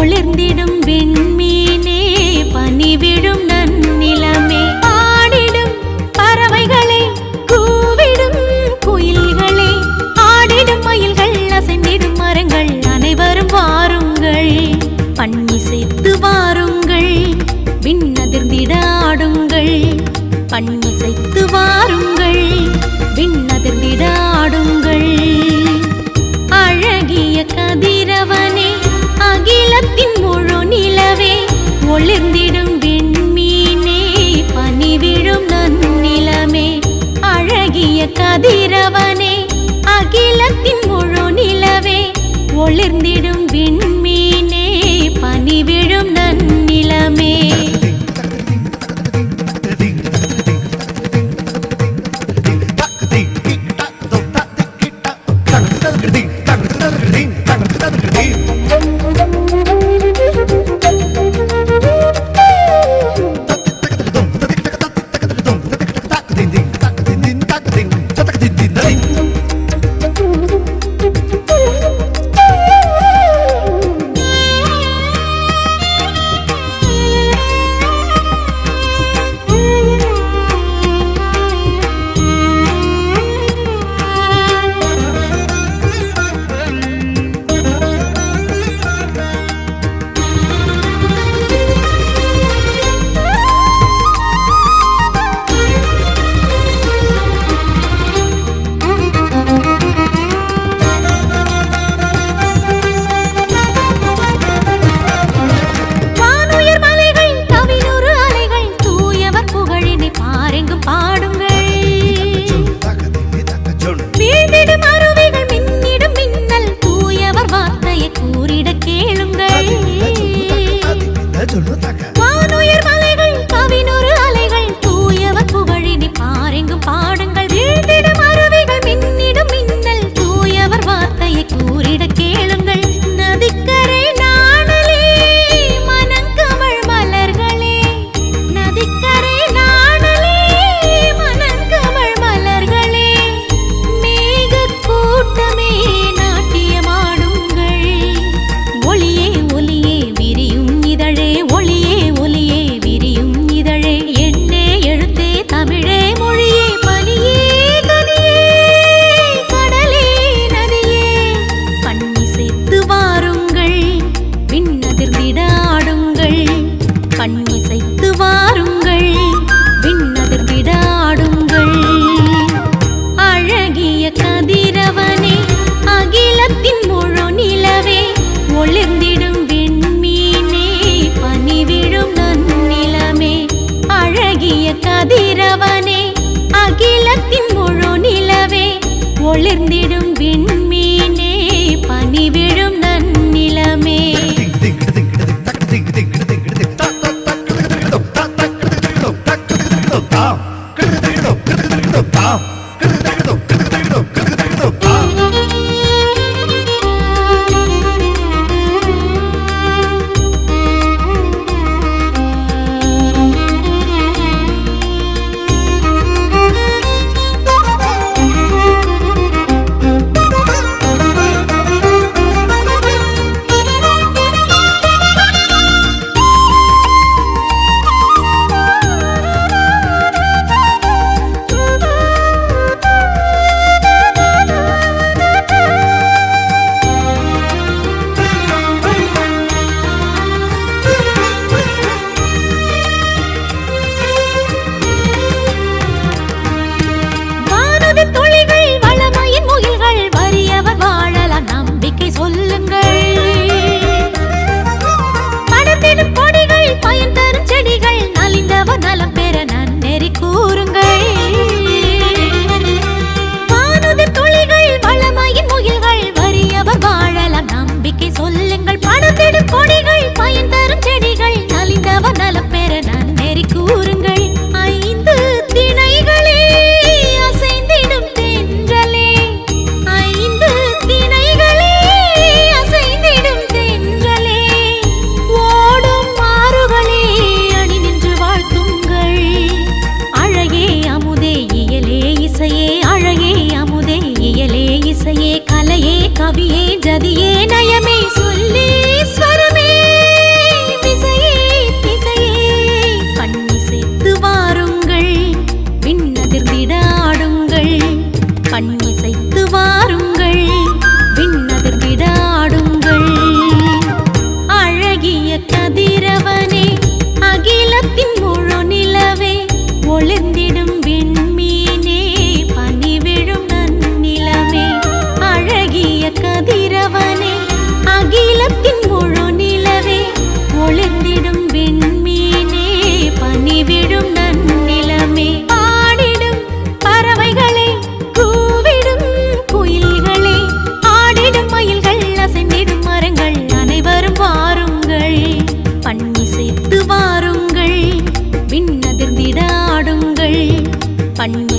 ஒளிர்ந்திடும் விண்மீனே பனிவிழும் நன்னிலமே ஆடிடும் பறவைகளே கூவிடும் குயில்களே ஆடிடும் மயில்கள் அசைந்திடும் மரங்கள் அனைவரும் வாருங்கள் பண்ணிசைத்து வாருங்கள் விண்ணதிர்ந்திட ஆடுங்கள் பண்ணிசைத்து வாருங்கள் விண்ணதிர்ந்திட ஆடுங்கள் அழகிய கதிரவனே அகிலத்தின் முழு நிலவே ஒளிர்ந்திடும் விண்மீனே பனிவிழும் நன்னிலமே அழகிய கதிரவனே அகிலத்தின் முழு நிலவே ஒளிர்ந்திடும் விண்மீனே பனிவிழும் நன்னிலமே கதிரவனே அகிலத்தின் முழு நிலவே ஒளிர்ந்திடும் விண்மீனே பனிவிழும் நன்னிலமே வாருங்கள், விண்ணதிர்ந்திட ஆடுங்கள். அழகிய கதிரவனே, அகிலத்தின் முழு நிலவே, ஒளிர்ந்திடும் விண்மீனே, பனி விழும் நன்னிலமே. அழகிய கதிரவனே, அகிலத்தின் முழு நிலவே, ஒளிர்ந்திடும் விண்மீனே, பனி விழும் நன்னிலமே. பாடிடும் பறவைகளே, கூவிடும் குயில்களே, ஆடிடும் மயில்கள், அசைந்திடும் மரங்கள், அனைவரும் வாருங்கள், பண்ணிசைத்து வாருங்கள், விண்ணதிர்ந்திட ஆடுங்கள். பண்ணி